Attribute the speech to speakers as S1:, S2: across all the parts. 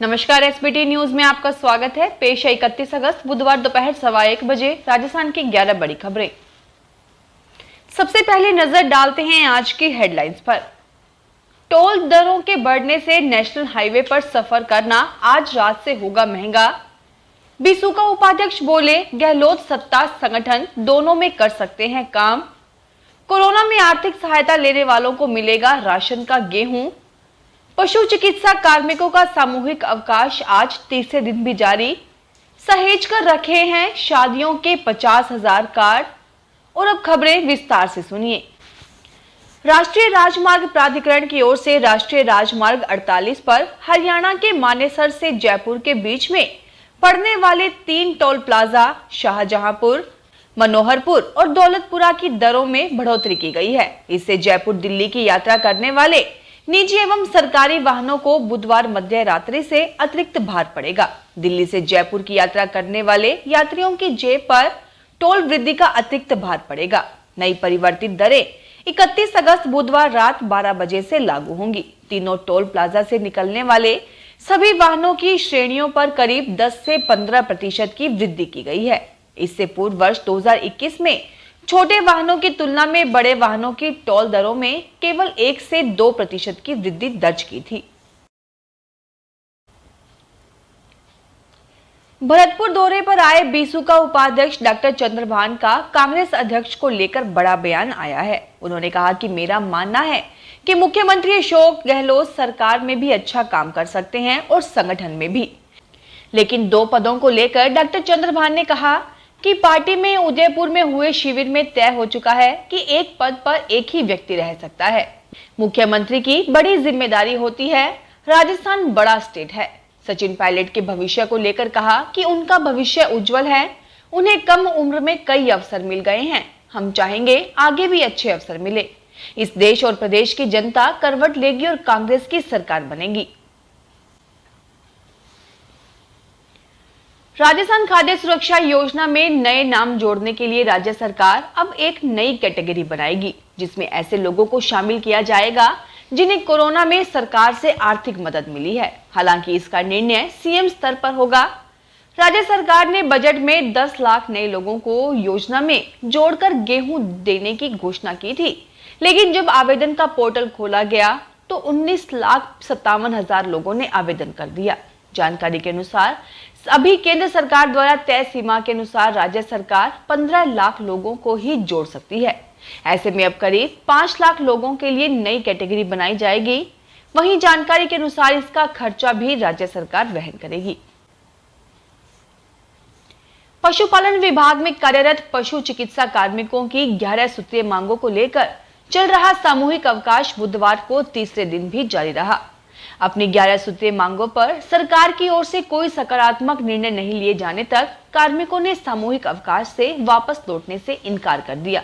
S1: नमस्कार, SBT news में आपका स्वागत है। पेश है 31 अगस्त बुधवार दोपहर 1:15 बजे राजस्थान की 11 बड़ी खबरें। सबसे पहले नजर डालते हैं आज की हेडलाइंस पर। टोल दरों के बढ़ने से नेशनल हाईवे पर सफर करना आज रात से होगा महंगा। बीसूका उपाध्यक्ष बोले, गहलोत सत्ता संगठन दोनों में कर सकते हैं काम। कोरोना में आर्थिक सहायता लेने वालों को मिलेगा राशन का गेहूं। पशु चिकित्सा कार्मिकों का सामूहिक अवकाश आज तीसरे दिन भी जारी। सहेज कर रखे हैं शादियों के 50,000 कार्ड। और अब खबरें विस्तार से सुनिए। राष्ट्रीय राजमार्ग प्राधिकरण की ओर से राष्ट्रीय राजमार्ग 48 पर हरियाणा के मानेसर से जयपुर के बीच में पड़ने वाले 3 टोल प्लाजा शाहजहांपुर, मनोहरपुर और दौलतपुरा की दरों में बढ़ोतरी की गई है। इससे जयपुर दिल्ली की यात्रा करने वाले निजी एवं सरकारी वाहनों को बुधवार मध्य रात्रि से अतिरिक्त भार पड़ेगा। दिल्ली से जयपुर की यात्रा करने वाले यात्रियों की जेब पर टोल वृद्धि का अतिरिक्त भार पड़ेगा। नई परिवर्तित दरें 31 अगस्त बुधवार रात 12 बजे से लागू होंगी। तीनों टोल प्लाजा से निकलने वाले सभी वाहनों की श्रेणियों पर करीब 10 से 15% की वृद्धि की गई है। इससे पूर्व वर्ष 2021 में छोटे वाहनों की तुलना में बड़े वाहनों की टोल दरों में केवल 1 से 2% की वृद्धि दर्ज की थी। भरतपुर दौरे पर आए बीसूका उपाध्यक्ष डॉक्टर चंद्रभान का कांग्रेस अध्यक्ष को लेकर बड़ा बयान आया है। उन्होंने कहा कि मेरा मानना है कि मुख्यमंत्री अशोक गहलोत सरकार में भी अच्छा काम कर सकते हैं और संगठन में भी। लेकिन 2 पदों को लेकर डॉक्टर चंद्रभान ने कहा कि पार्टी में उदयपुर में हुए शिविर में तय हो चुका है कि एक पद पर एक ही व्यक्ति रह सकता है। मुख्यमंत्री की बड़ी जिम्मेदारी होती है। राजस्थान बड़ा स्टेट है। सचिन पायलट के भविष्य को लेकर कहा कि उनका भविष्य उज्जवल है। उन्हें कम उम्र में कई अवसर मिल गए हैं। हम चाहेंगे आगे भी अच्छे अवसर मिले। इस देश और प्रदेश की जनता करवट लेगी और कांग्रेस की सरकार बनेगी। राजस्थान खाद्य सुरक्षा योजना में नए नाम जोड़ने के लिए राज्य सरकार अब एक नई कैटेगरी बनाएगी, जिसमें ऐसे लोगों को शामिल किया जाएगा जिन्हें कोरोना में सरकार से आर्थिक मदद मिली है। हालांकि इसका निर्णय सीएम स्तर पर होगा। राज्य सरकार ने बजट में 10 लाख नए लोगों को योजना में जोड़कर गेहूं देने की घोषणा की थी, लेकिन जब आवेदन का पोर्टल खोला गया तो 19,57,000 लोगों ने आवेदन कर दिया। जानकारी के अनुसार अभी केंद्र सरकार द्वारा तय सीमा के अनुसार राज्य सरकार 15 लाख लोगों को ही जोड़ सकती है। ऐसे में अब करीब 5 लाख लोगों के लिए नई कैटेगरी बनाई जाएगी। वहीं जानकारी के अनुसार इसका खर्चा भी राज्य सरकार वहन करेगी। पशुपालन विभाग में कार्यरत पशु चिकित्सा कार्मिकों की 11 सूत्रीय मांगों को लेकर चल रहा सामूहिक अवकाश बुधवार को तीसरे दिन भी जारी रहा। अपनी 11 सूत्रीय मांगों पर सरकार की ओर से कोई सकारात्मक निर्णय नहीं लिए जाने तक कार्मिकों ने सामूहिक अवकाश से वापस लौटने से इनकार कर दिया।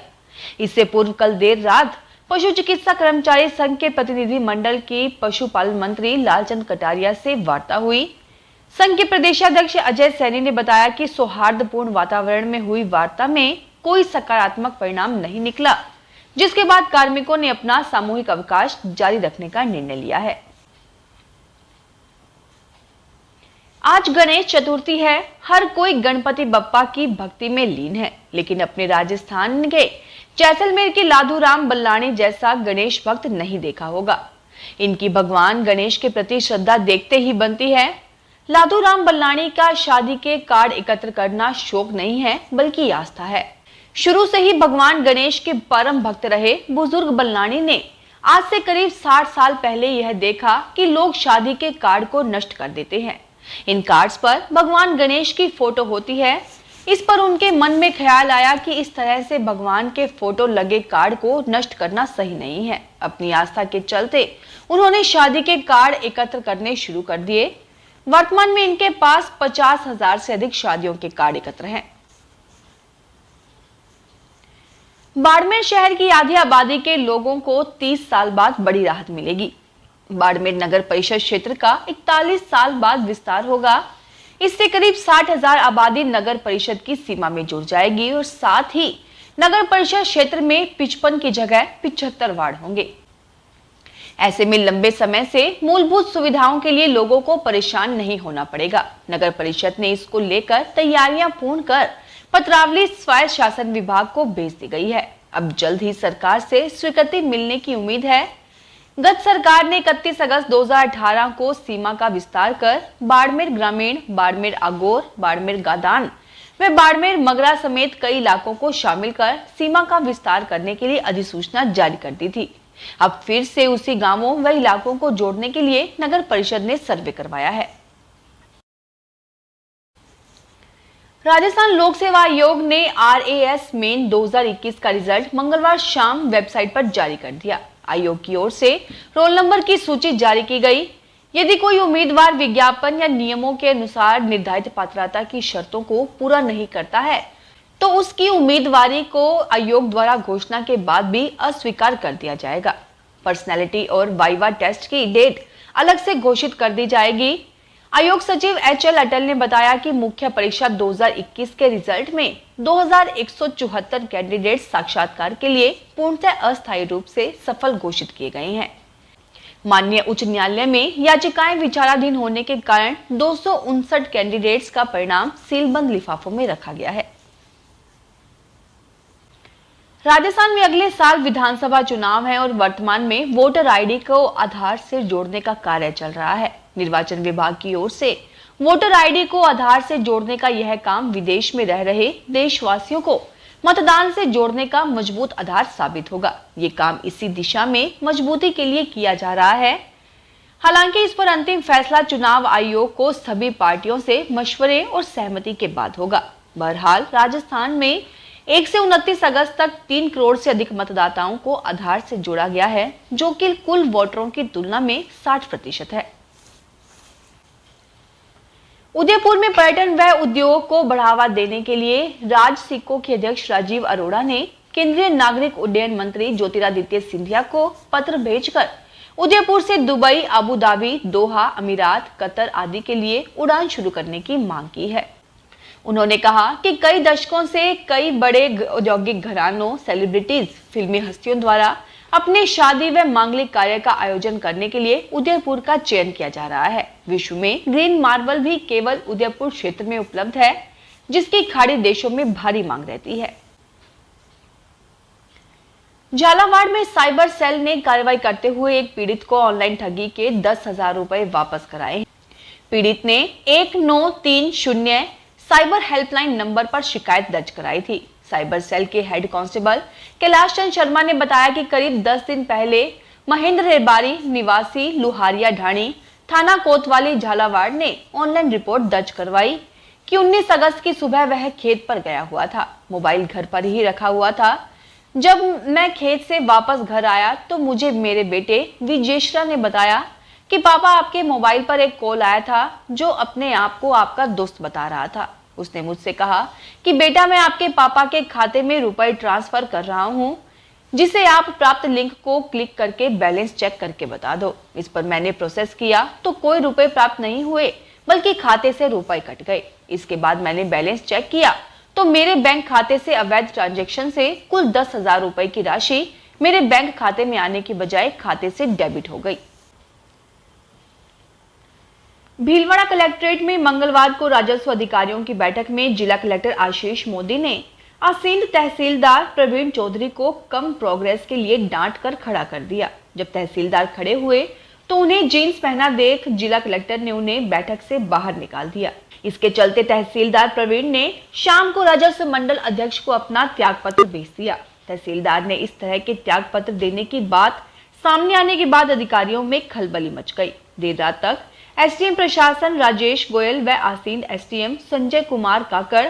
S1: इससे पूर्व कल देर रात पशु चिकित्सा कर्मचारी संघ के प्रतिनिधि मंडल की पशुपालन मंत्री लालचंद कटारिया से वार्ता हुई। संघ के प्रदेशाध्यक्ष अजय सैनी ने बताया कि सौहार्दपूर्ण वातावरण में हुई वार्ता में कोई सकारात्मक परिणाम नहीं निकला, जिसके बाद कार्मिकों ने अपना सामूहिक अवकाश जारी रखने का निर्णय लिया है। आज गणेश चतुर्थी है। हर कोई गणपति बप्पा की भक्ति में लीन है, लेकिन अपने राजस्थान के जैसलमेर के लाधू राम बल्लाणी जैसा गणेश भक्त नहीं देखा होगा। इनकी भगवान गणेश के प्रति श्रद्धा देखते ही बनती है। लाधू राम बल्लाणी का शादी के कार्ड एकत्र करना शौक नहीं है, बल्कि आस्था है। शुरू से ही भगवान गणेश के परम भक्त रहे बुजुर्ग बल्लाणी ने आज से करीब 60 साल पहले यह देखा कि लोग शादी के कार्ड को नष्ट कर देते हैं। इन कार्ड्स पर भगवान गणेश की फोटो होती है। इस पर उनके मन में ख्याल आया कि इस तरह से भगवान के फोटो लगे कार्ड को नष्ट करना सही नहीं है। अपनी आस्था के चलते उन्होंने शादी के कार्ड एकत्र करने शुरू कर दिए। वर्तमान में इनके पास 50,000 से अधिक शादियों के कार्ड एकत्र हैं। बाड़मेर शहर की आधी आबादी के लोगों को 30 साल बाद बड़ी राहत मिलेगी। बाड़मेर नगर परिषद क्षेत्र का 41 साल बाद विस्तार होगा। इससे करीब 60,000 आबादी नगर परिषद की सीमा में जुड़ जाएगी और साथ ही नगर परिषद क्षेत्र में 55 की जगह 75 वार्ड होंगे। ऐसे में लंबे समय से मूलभूत सुविधाओं के लिए लोगों को परेशान नहीं होना पड़ेगा। नगर परिषद ने इसको लेकर तैयारियां पूर्ण कर पत्रावली स्वायत्त शासन विभाग को भेज दी गई है। अब जल्द ही सरकार से स्वीकृति मिलने की उम्मीद है। गत सरकार ने 31 अगस्त 2018 को सीमा का विस्तार कर बाड़मेर ग्रामीण, बाड़मेर आगोर, बाड़मेर गादान व बाड़मेर मगरा समेत कई इलाकों को शामिल कर सीमा का विस्तार करने के लिए अधिसूचना जारी कर दी थी। अब फिर से उसी गांवों व इलाकों को जोड़ने के लिए नगर परिषद ने सर्वे करवाया है। राजस्थान लोक सेवा आयोग ने RAS मेन 2021 का रिजल्ट मंगलवार शाम वेबसाइट पर जारी कर दिया। आयोग की ओर से रोल नंबर की सूची जारी की गई। यदि कोई उम्मीदवार विज्ञापन या नियमों के अनुसार निर्धारित पात्रता की शर्तों को पूरा नहीं करता है तो उसकी उम्मीदवारी को आयोग द्वारा घोषणा के बाद भी अस्वीकार कर दिया जाएगा। पर्सनैलिटी और वाइवा टेस्ट की डेट अलग से घोषित कर दी जाएगी। आयोग सचिव HL अटल ने बताया कि मुख्य परीक्षा 2021 के रिजल्ट में 2174 कैंडिडेट साक्षात्कार के लिए पूर्णतः अस्थायी रूप से सफल घोषित किए गए हैं। माननीय उच्च न्यायालय में याचिकाएं विचाराधीन होने के कारण 259 कैंडिडेट्स का परिणाम सीलबंद लिफाफों में रखा गया है। राजस्थान में अगले साल विधानसभा चुनाव है और वर्तमान में वोटर ID को आधार से जोड़ने का कार्य चल रहा है। निर्वाचन विभाग की ओर से वोटर ID को आधार से जोड़ने का यह काम विदेश में रह रहे देशवासियों को मतदान से जोड़ने का मजबूत आधार साबित होगा। ये काम इसी दिशा में मजबूती के लिए किया जा रहा है। हालांकि इस पर अंतिम फैसला चुनाव आयोग को सभी पार्टियों से मशवरे और सहमति के बाद होगा। बहरहाल राजस्थान में 1 से 29 अगस्त तक 3 करोड़ से अधिक मतदाताओं को आधार से जोड़ा गया है, जो कि कुल वोटरों की तुलना में 60% है। उदयपुर में पर्यटन व उद्योग को बढ़ावा देने के लिए राज्य सिडको के अध्यक्ष राजीव अरोड़ा ने केंद्रीय नागरिक उड्डयन मंत्री ज्योतिरादित्य सिंधिया को पत्र भेजकर उदयपुर से दुबई, अबू धाबी, दोहा, अमीरात, कतर आदि के लिए उड़ान शुरू करने की मांग की है। उन्होंने कहा कि कई दशकों से कई बड़े औद्योगिक घरानों, सेलिब्रिटीज, फिल्मी हस्तियों द्वारा अपने शादी व मांगलिक कार्य का आयोजन करने के लिए उदयपुर का चयन किया जा रहा है। विश्व में ग्रीन मार्बल भी केवल उदयपुर क्षेत्र में उपलब्ध है, जिसकी खाड़ी देशों में भारी मांग रहती है। झालावाड़ में साइबर सेल ने कार्रवाई करते हुए एक पीड़ित को ऑनलाइन ठगी के 10,000 रुपए वापस कराए। पीड़ित ने 1930 साइबर हेल्पलाइन नंबर पर शिकायत दर्ज कराई थी। साइबर सेल के हेड कांस्टेबल कैलाश चंद शर्मा ने बताया कि करीब 10 दिन पहले महेंद्र रेबारी निवासी लुहारिया ढाणी, थाना कोतवाली, झालावाड़ ने ऑनलाइन रिपोर्ट दर्ज करवाई कि 19 अगस्त की सुबह वह खेत पर गया हुआ था। मोबाइल घर पर ही रखा हुआ था। जब मैं खेत से वापस घर आया तो मुझे मेरे बेटे विजेश्वरा ने बताया कि पापा, आपके मोबाइल पर एक कॉल आया था जो अपने आप को आपका दोस्त बता रहा था। उसने मुझसे कहा कि बेटा, मैं आपके पापा के खाते में रुपए ट्रांसफर कर रहा हूँ, जिसे आप प्राप्त लिंक को क्लिक करके बैलेंस चेक करके बता दो। इस पर मैंने प्रोसेस किया तो कोई रुपए प्राप्त नहीं हुए, बल्कि खाते से रुपए कट गए। इसके बाद मैंने बैलेंस चेक किया तो मेरे बैंक खाते से अवैध ट्रांजैक्शन से कुल 10,000 रुपए की राशि मेरे बैंक खाते में आने की बजाय खाते से डेबिट हो गई। भीलवाड़ा कलेक्ट्रेट में मंगलवार को राजस्व अधिकारियों की बैठक में जिला कलेक्टर आशीष मोदी ने आसीन तहसीलदार प्रवीण चौधरी को कम प्रोग्रेस के लिए डांट कर खड़ा कर दिया। जब तहसीलदार खड़े हुए तो उन्हें जींस पहना देख जिला कलेक्टर ने उन्हें बैठक से बाहर निकाल दिया। इसके चलते तहसीलदार प्रवीण ने शाम को राजस्व मंडल अध्यक्ष को अपना त्यागपत्र भेज दिया। तहसीलदार ने इस तरह के त्यागपत्र देने की बात सामने आने के बाद अधिकारियों में खलबली मच गई। देर रात तक एसडीएम प्रशासन राजेश गोयल व आसीन एसडीएम संजय कुमार काकड़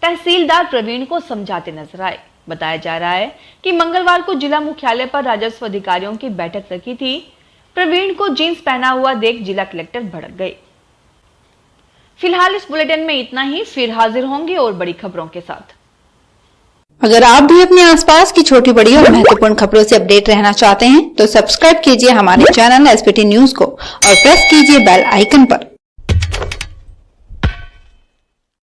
S1: तहसीलदार प्रवीण को समझाते नजर आए। बताया जा रहा है कि मंगलवार को जिला मुख्यालय पर राजस्व अधिकारियों की बैठक रखी थी। प्रवीण को जींस पहना हुआ देख जिला कलेक्टर भड़क गए। फिलहाल इस बुलेटिन में इतना ही, फिर हाजिर होंगे और बड़ी खबरों के साथ।
S2: अगर आप भी अपने आसपास की छोटी बड़ी और महत्वपूर्ण खबरों से अपडेट रहना चाहते हैं तो सब्सक्राइब कीजिए हमारे चैनल एसपीटी न्यूज को और प्रेस कीजिए बेल आइकन पर।